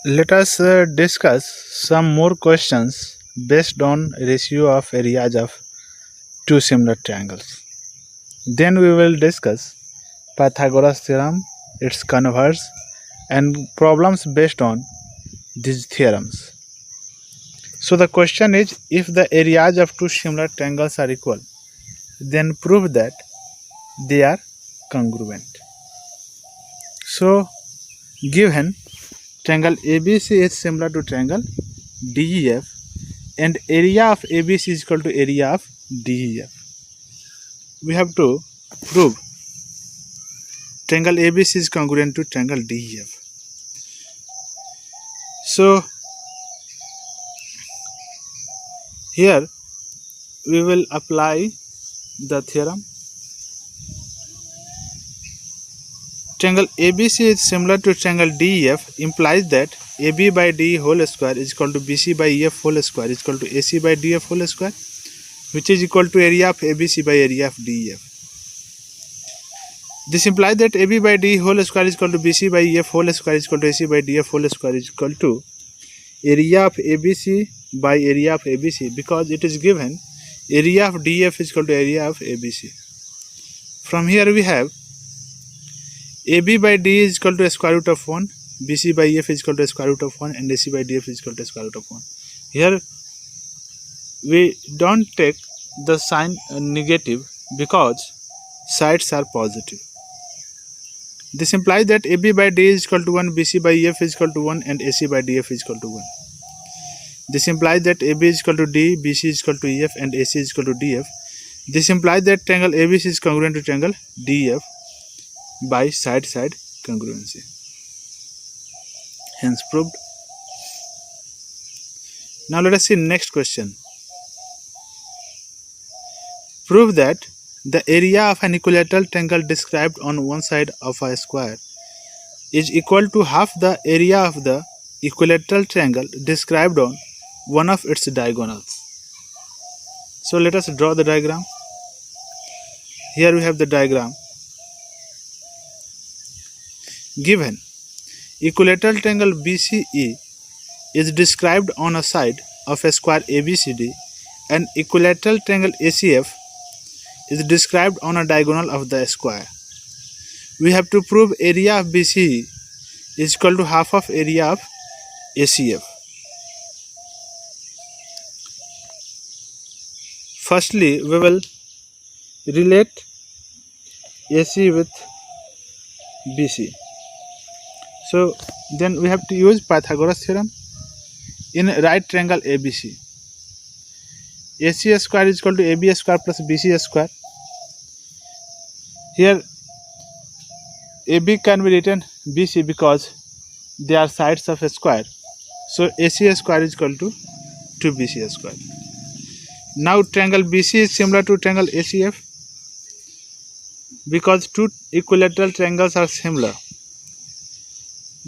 Let us discuss some more questions based on ratio of areas of two similar triangles. Then we will discuss Pythagoras theorem, its converse, and problems based on these theorems. So the question is, if the areas of two similar triangles are equal, then prove that they are congruent. So given triangle ABC is similar to triangle DEF and area of ABC is equal to area of DEF, we have to prove triangle ABC is congruent to triangle DEF. So here we will apply the theorem. Triangle ABC is similar to triangle DEF implies that AB by DE whole square is equal to BC by EF whole square is equal to AC by DF whole square, which is equal to area of ABC by area of DEF. This implies that AB by DE whole square is equal to BC by EF whole square is equal to AC by DF whole square is equal to area of ABC by area of ABC, because it is given area of DF is equal to area of ABC. From here we have AB by D is equal to square root of 1, BC by EF is equal to square root of 1, and AC by DF is equal to square root of 1. Here we don't take the sign negative because sides are positive. This implies that AB by D is equal to 1, BC by EF is equal to 1, and AC by DF is equal to 1. This implies that AB is equal to D, BC is equal to EF, and AC is equal to DF. This implies that triangle ABC is congruent to triangle DF by side-side congruency. Hence proved. Now let us see next question. Prove that the area of an equilateral triangle described on one side of a square is equal to half the area of the equilateral triangle described on one of its diagonals. So let us draw the diagram. Here we have the diagram. Given equilateral triangle BCE is described on a side of a square ABCD and equilateral triangle ACF is described on a diagonal of the square. We have to prove area of BCE is equal to half of area of ACF. Firstly, we will relate AC with BC. So then we have to use Pythagoras theorem in right triangle ABC. AC square is equal to AB square plus BC square. Here AB can be written BC because they are sides of a square. So AC square is equal to 2BC square. Now triangle BC is similar to triangle ACF because two equilateral triangles are similar.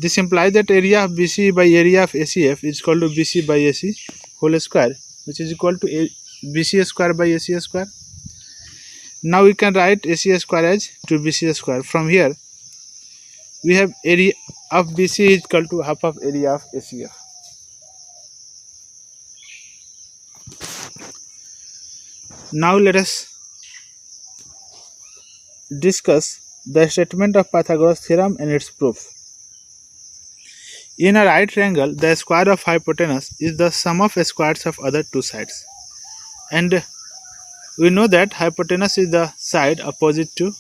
This implies that area of BC by area of ACF is equal to BC by AC whole square, which is equal to BC square by AC square. Now we can write AC square as 2BC square. From here we have area of BC is equal to half of area of ACF. Now let us discuss the statement of Pythagoras theorem and its proof. In a right triangle, the square of hypotenuse is the sum of squares of other two sides. And we know that hypotenuse is the side opposite to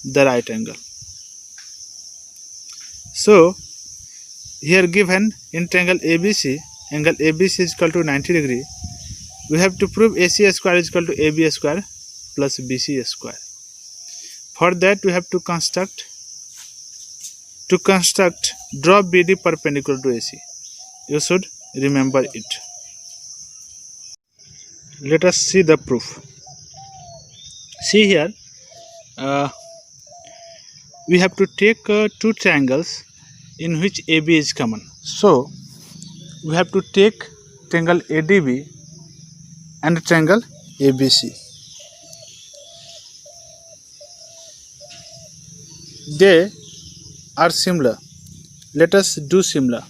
the right angle. So, here given in triangle ABC, angle ABC is equal to 90 degree. We have to prove AC square is equal to AB square plus BC square. For that we have to construct draw BD perpendicular to AC. You should remember it. Let us see the proof. See here, we have to take two triangles in which AB is common. So we have to take triangle ADB and triangle ABC. They are similar. Let us do similar.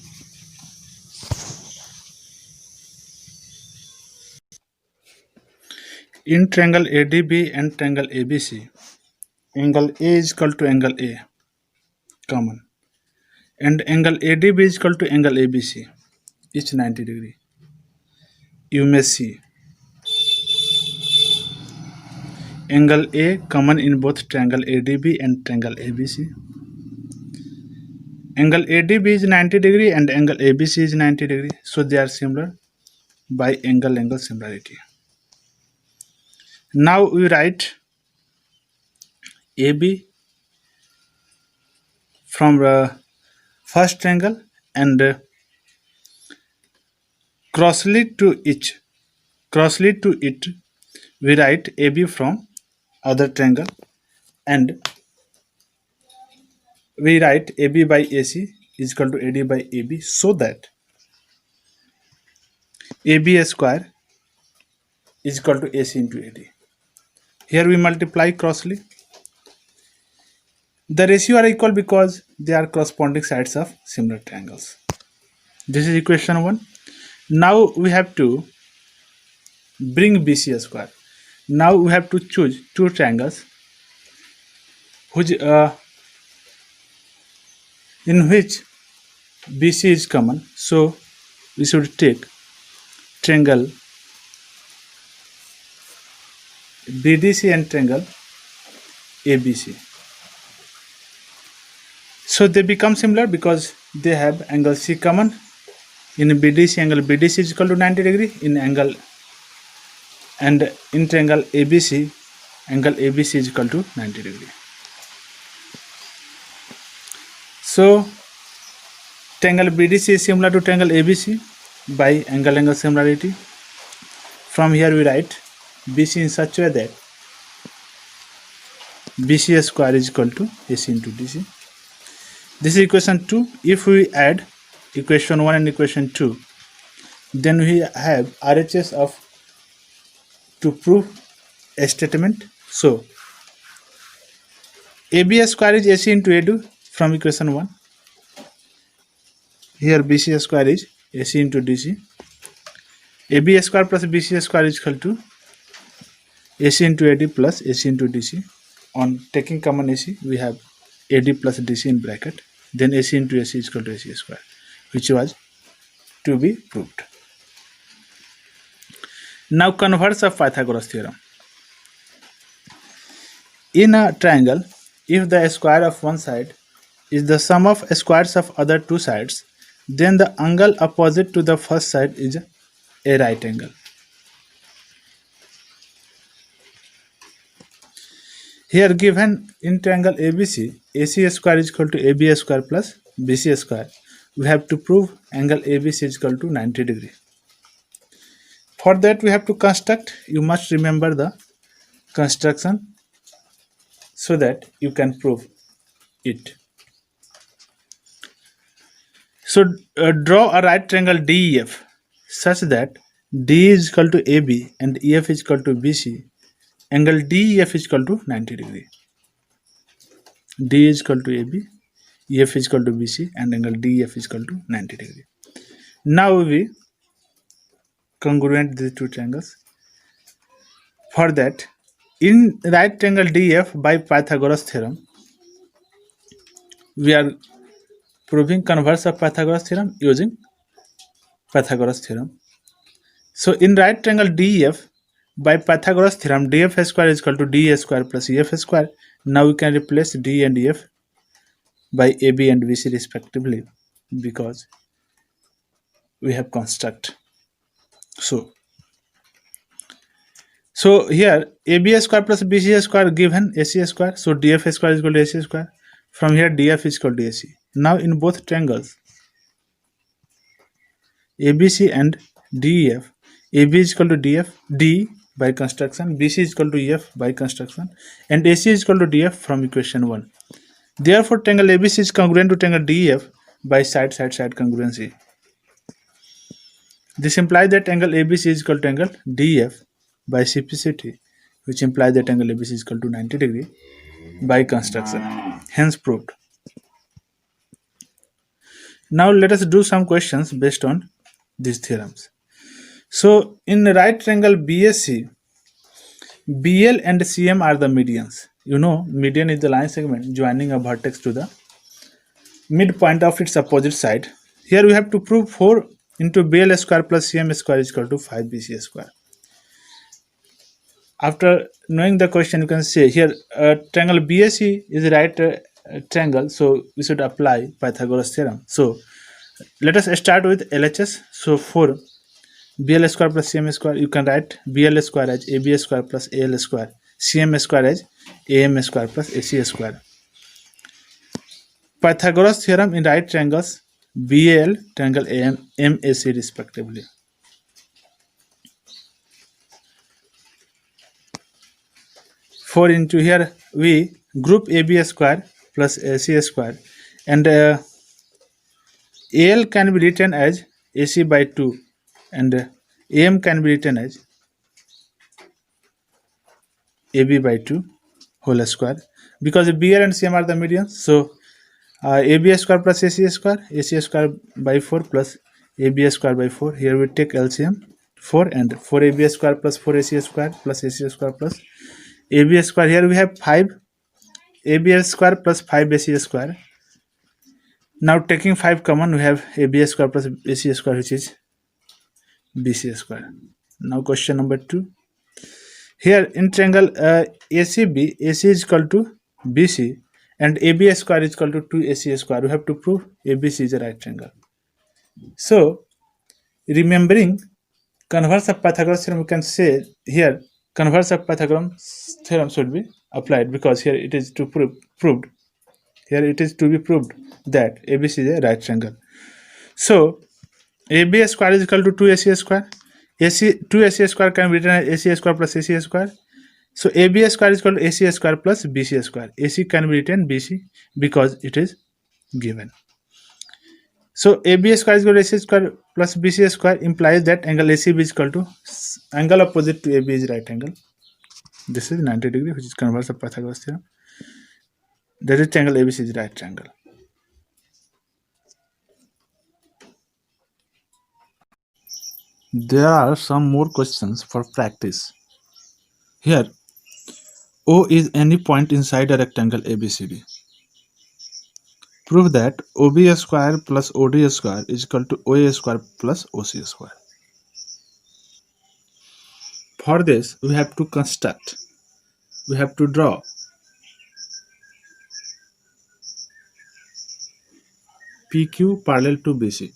In triangle ADB and triangle ABC, angle A is equal to angle A, common, and angle ADB is equal to angle ABC, each 90 degree. You may see angle A common in both triangle ADB and triangle ABC. Angle ADB is 90 degree and angle ABC is 90 degree, so they are similar by angle similarity. Now we write AB from the first triangle and crossly to it we write AB from other triangle, and we write AB by AC is equal to AD by AB, so that AB square is equal to AC into AD. Here we multiply crossly. The ratio are equal because they are corresponding sides of similar triangles. This is equation 1. Now we have to bring BC square. Now we have to choose two triangles which in which BC is common. So we should take triangle BDC and triangle ABC. So they become similar because they have angle C common. In BDC, angle BDC is equal to 90 degree. In angle and in triangle ABC, angle ABC is equal to 90 degree. So triangle BDC is similar to triangle ABC by angle similarity. From here we write BC in such a way that BC square is equal to AC into DC. This is equation 2. If we add equation 1 and equation 2, then we have RHS of to prove a statement. So AB square is AC into AD from equation 1. Here BC square is AC into DC. AB square plus BC square is equal to AC into AD plus AC into DC. On taking common AC, we have AD plus DC in bracket. Then AC into AC is equal to AC square, which was to be proved. Now converse of Pythagoras theorem. In a triangle, if the square of one side is the sum of squares of other two sides, then the angle opposite to the first side is a right angle. Here given in triangle ABC, AC square is equal to AB square plus BC square. We have to prove angle ABC is equal to 90 degree. For that we have to construct. You must remember the construction so that you can prove it. So draw a right triangle DEF such that D is equal to AB and EF is equal to BC. Angle DEF is equal to 90 degree. D is equal to AB, EF is equal to BC, and angle DEF is equal to 90 degree. Now we congruent these two triangles. For that, in right triangle DEF by Pythagoras theorem, we are proving converse of Pythagoras theorem using Pythagoras theorem. So in right triangle DEF by Pythagoras theorem, DF square is equal to DE square plus EF square. Now we can replace D and EF by AB and BC respectively because we have construct. So here AB square plus BC square given AC square. So DF square is equal to AC square. From here DF is equal to AC. Now in both triangles ABC and DEF, AB is equal to D by construction, BC is equal to EF by construction, and AC is equal to DF from equation 1. Therefore triangle ABC is congruent to triangle DEF by side congruency. This implies that angle ABC is equal to angle DEF by CPCT, which implies that angle ABC is equal to 90 degree by construction. Hence proved. Now let us do some questions based on these theorems. So in right triangle BSC, BL and CM are the medians. You know, median is the line segment joining a vertex to the midpoint of its opposite side. Here we have to prove 4 into BL square plus CM square is equal to 5BC square. After knowing the question, you can say here triangle BAC is a right triangle, so we should apply Pythagoras theorem. So let us start with LHS. So for BL square plus CM square, you can write BL square as AB square plus AL square, CM square as AM square plus AC square. Pythagoras theorem in right triangles BAL, triangle AM, MAC respectively. For into here we group AB square plus AC square, and AL can be written as AC by 2 and AM can be written as AB by 2 whole square, because BL and CM are the medians. So AB square plus AC square by 4 plus AB square by 4. Here we take LCM 4 and 4AB square plus 4AC square plus AC square plus AB square. Here we have 5 AB square plus 5 AC square. Now taking 5 common, we have AB square plus AC square, which is BC square. Now question number 2. Here in triangle ACB, AC is equal to BC and AB square is equal to 2AC square. We have to prove ABC is a right triangle. So remembering converse of Pythagoras theorem, we can say here converse of Pythagoras theorem should be applied, because here it is to proved. Here it is to be proved that ABC is a right triangle. So AB square is equal to 2AC square. 2AC square can be written as AC square plus AC square. So AB square is equal to AC square plus BC square. AC can be written BC because it is given. So AB square is equal to AC square plus BC square implies that angle ACB is equal to angle opposite to AB is right angle. This is 90 degree, which is converse of Pythagoras theorem. That is triangle ABC is right triangle. There are some more questions for practice. Here, O is any point inside a rectangle ABCD. Prove that OB square plus OD square is equal to OA square plus OC square. For this, we have to construct, we have to draw PQ parallel to BC.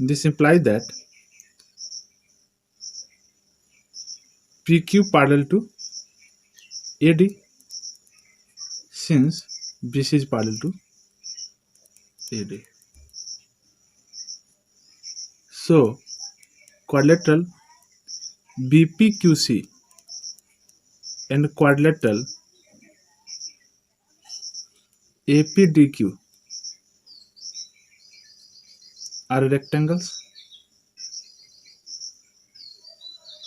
This implies that PQ parallel to AD, since BC is parallel to AD. So quadrilateral BPQC and quadrilateral APDQ are rectangles.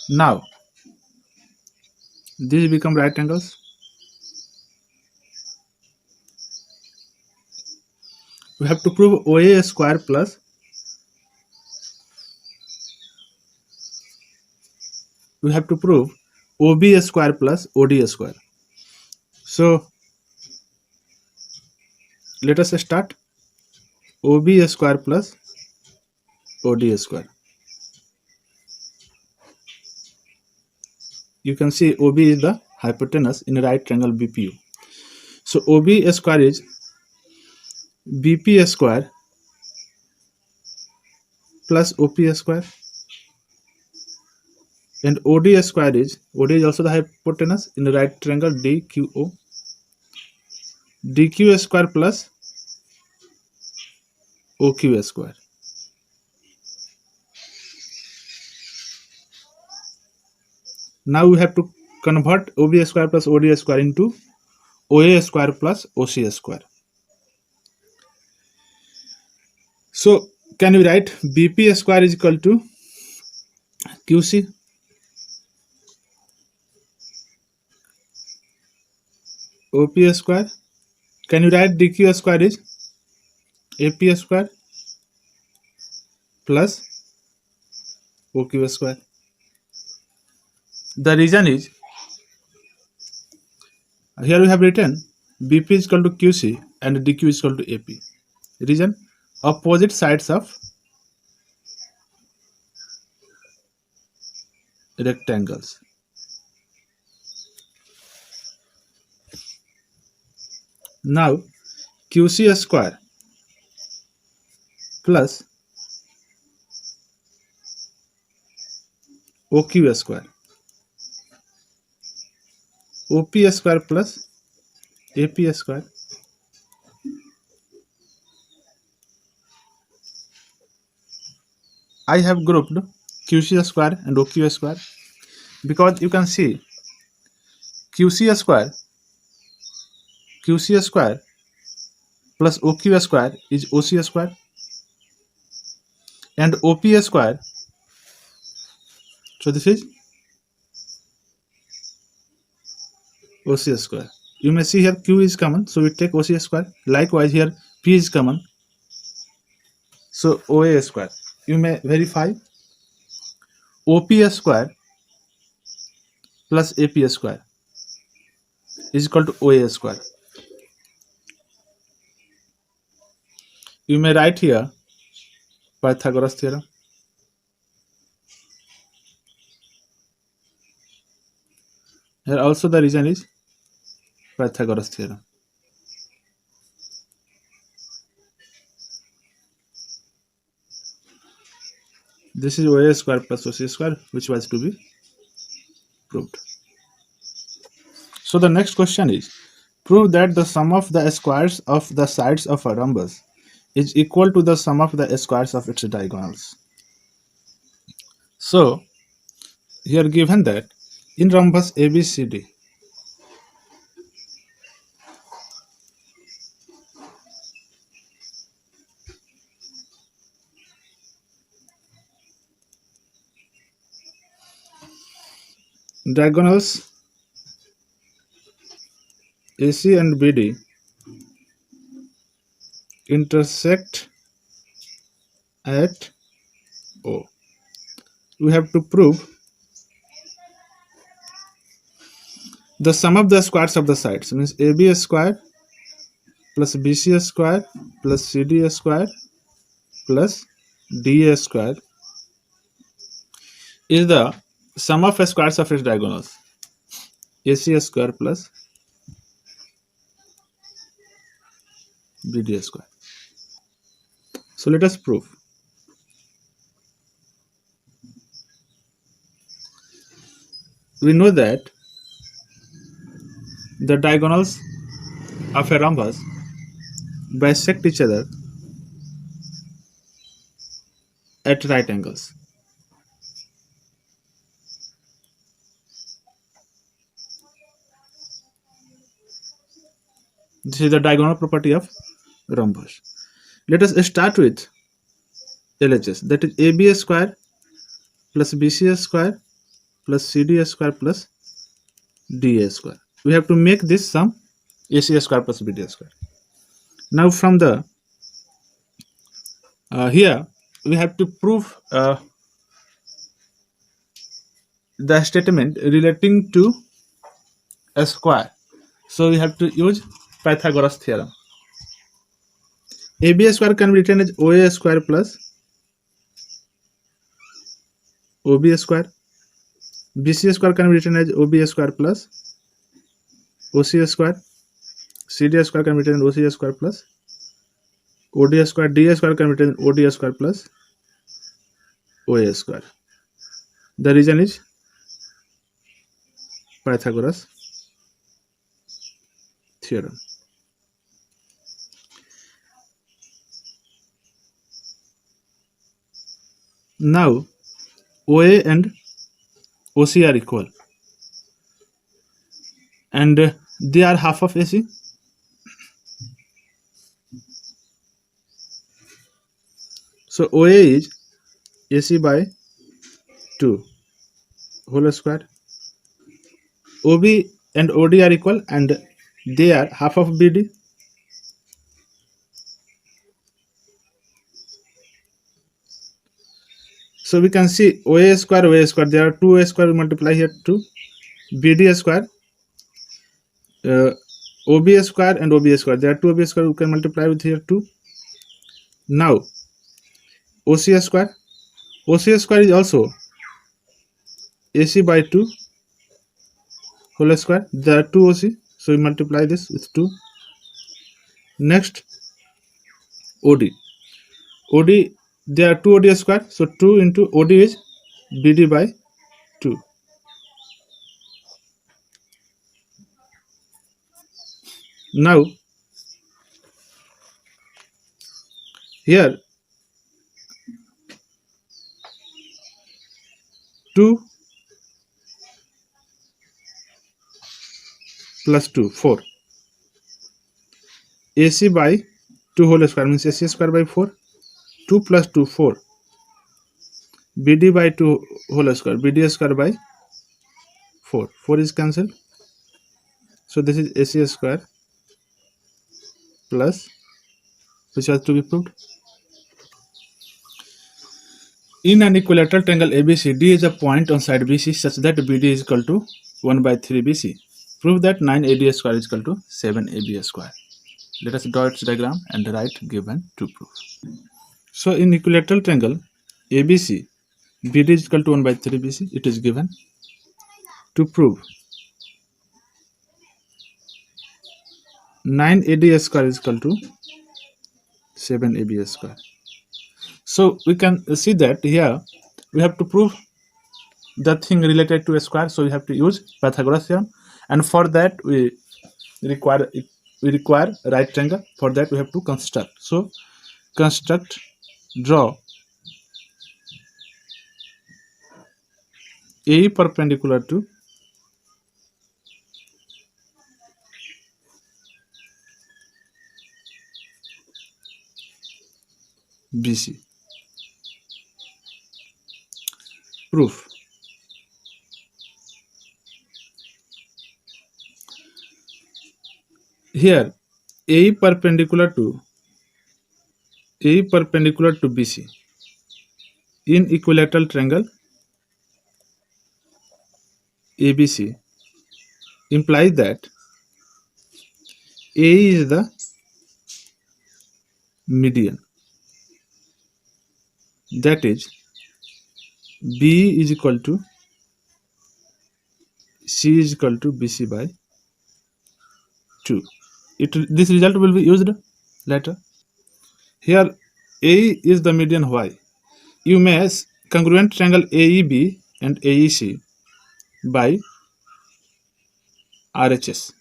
Now these become right angles. We have to prove OA square plus we have to prove OB square plus OD square. So let us start. OB square plus OD square. You can see OB is the hypotenuse in a right triangle BPU. So OB square is BP square plus OP square, and OD square is also the hypotenuse in the right triangle DQO. DQ square plus OQ square. Now we have to convert OB square plus OD square into OA square plus OC square. So can we write BP square is equal to QC OP square. Can you write DQ square is AP square plus OQ square. The reason is, here we have written BP is equal to QC and DQ is equal to AP. Reason, opposite sides of rectangles. Now QC square plus OQ square, OP square plus AP square. I have grouped QC square and OQ square because you can see QC square plus OQ square is OC square and OP square. So this is OC square. You may see here Q is common, so we take OC square. Likewise here P is common, so OA square. You may verify OP square plus AP square is equal to OA square. You may write here Pythagoras theorem. Here also the reason is Pythagoras theorem. This is OA square plus OC square, which was to be proved. So the next question is, prove that the sum of the squares of the sides of a rhombus is equal to the sum of the squares of its diagonals. So here given that in rhombus ABCD, diagonals AC and BD intersect at O. We have to prove the sum of the squares of the sides, means AB square plus BC square plus CD square plus DA square is the sum of squares of its diagonals, AC square plus BD square. So let us prove. We know that the diagonals of a rhombus bisect each other at right angles. This is the diagonal property of rhombus. Let us start with LHS, that is AB square plus BC square plus CD square plus DA square. We have to make this sum AC square plus BD square. Now from the here we have to prove the statement relating to a square. So we have to use Pythagoras theorem. AB square can be written as OA square plus OB square. BC square can be written as OB square plus OC square. CD square can be written as OC square plus OD square. DA square can be written as OD square plus OA square. The reason is Pythagoras theorem. Now OA and OC are equal and they are half of AC. So OA is AC by 2 whole square. OB and OD are equal and they are half of BD. So we can see OA square, OA square. There are two A square. We multiply here 2. BD square, OB square and OB square. There are two OB square. We can multiply with here 2. Now OC square. OC square is also AC by 2 whole square. There are two OC. So we multiply this with 2. Next OD. OD, there are two OD square. So 2 into OD is BD by 2. Now here 2 plus 2, 4. AC by 2 whole square means AC square by 4. 2 plus 2, 4. BD by 2 whole square, BD square by 4. 4 is cancelled. So this is AC square plus, which has to be proved. In an equilateral triangle ABC, D is a point on side BC such that BD is equal to 1 by 3 BC. Prove that 9AD square is equal to 7AB square. Let us draw its diagram and write given to prove. So in equilateral triangle ABC, BD is equal to 1 by 3 BC. It is given. To prove 9AD square is equal to 7AB square. So we can see that here we have to prove the thing related to a square. So we have to use Pythagoras theorem, and for that we require right triangle. For that we have to construct. So construct, draw A perpendicular to BC. Proof. Here A perpendicular to BC in equilateral triangle ABC implies that A is the median, that is B is equal to C is equal to BC by 2. This result will be used later. Here A is the median. Why? You measure congruent triangle AEB and AEC by RHS.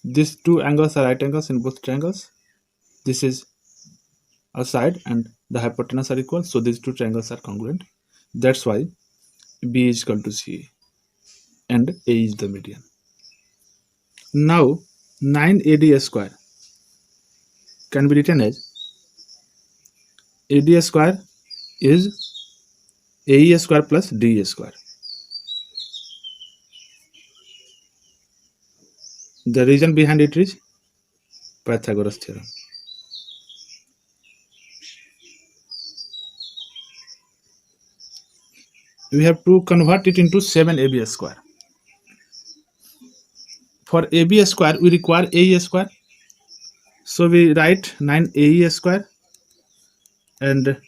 These two angles are right angles in both triangles. This is a side and the hypotenuse are equal, so these two triangles are congruent. That's why B is equal to C and A is the median. Now 9AD square can be written as AD square is AE square plus DE square. The reason behind it is Pythagoras theorem. We have to convert it into 7AB square. For AB square, we require AE square. So we write 9AE square and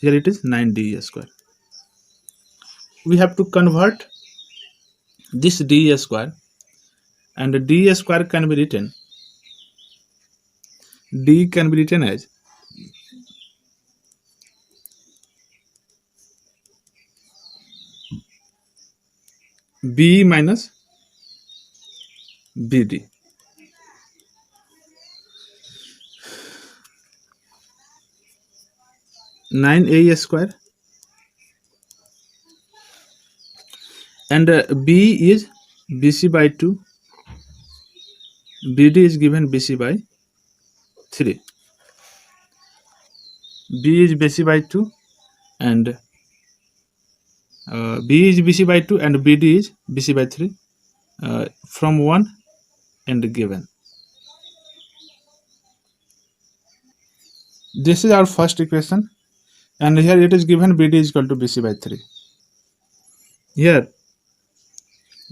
here it is 9DE square. We have to convert this DE square, and DE square can be written, D can be written as B minus BD. Nine AE square and B is BC by 2, BD is given BC by 3. B is BC by 2 and B is BC by 2 and BD is BC by 3 from 1 and given. This is our first equation, and here it is given BD is equal to BC by 3. Here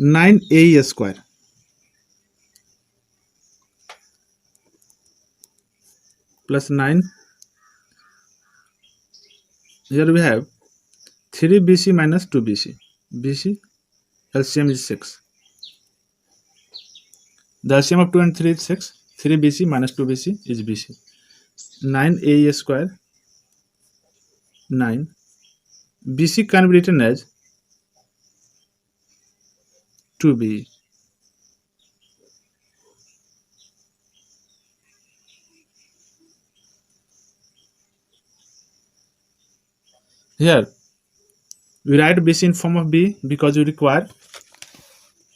9AE square plus 9. Here we have 3BC minus 2BC. BC LCM is 6. The LCM of 2 and 3 is 6. 3BC minus 2BC is BC. 9AE square 9. BC can be written as 2BE. Here we write BC in form of B because we require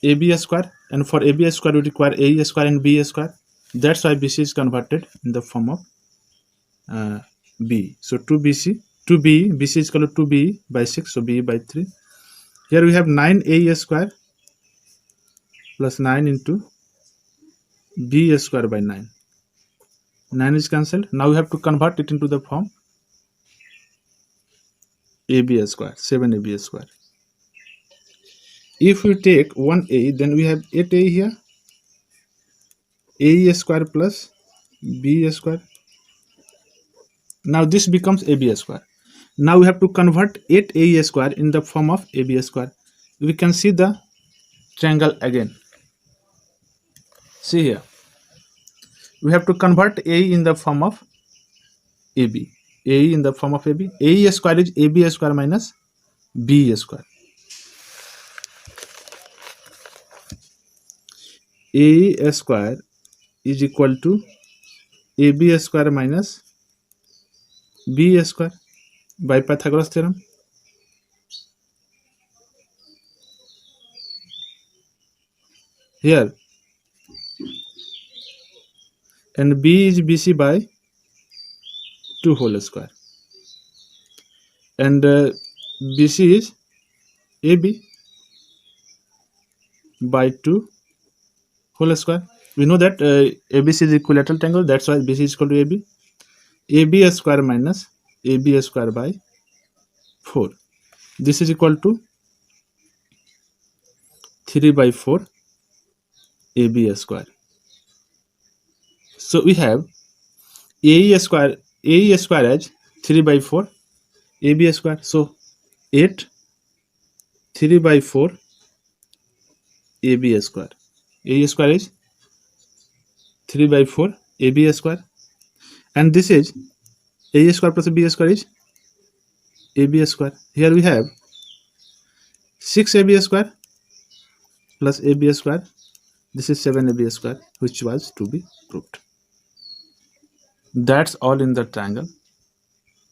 AB square, and for AB square we require AE square and B square. That's why BC is converted in the form of B. So 2BC, 2B, BC is equal to 2B by 6, so B by 3. Here we have 9AE square plus 9 into B square by 9. 9 is cancelled. Now we have to convert it into the form AB square, 7AB square. If we take 1A, then we have 8A here. AE square plus B square. Now this becomes AB square. Now we have to convert 8AE square in the form of AB square. We can see the triangle again. See here. We have to convert AE in the form of AB. AE in the form of AB. AE square is AB square minus B square. AE square is equal to AB square minus B square by Pythagoras theorem. Here, and B is BC by 2 whole square, and BC is AB by 2 whole square. We know that ABC is equilateral triangle, that's why BC is equal to AB. AB square minus AB square by 4. This is equal to 3 by 4 AB square. So we have AE square as 3 by 4 AB square. So 8 3 by 4 AB square. AE square is 3 by 4 AB square, and this is A square plus B square is AB square. Here we have 6 AB square plus AB square. This is 7 AB square, which was to be proved. That's all in the triangle.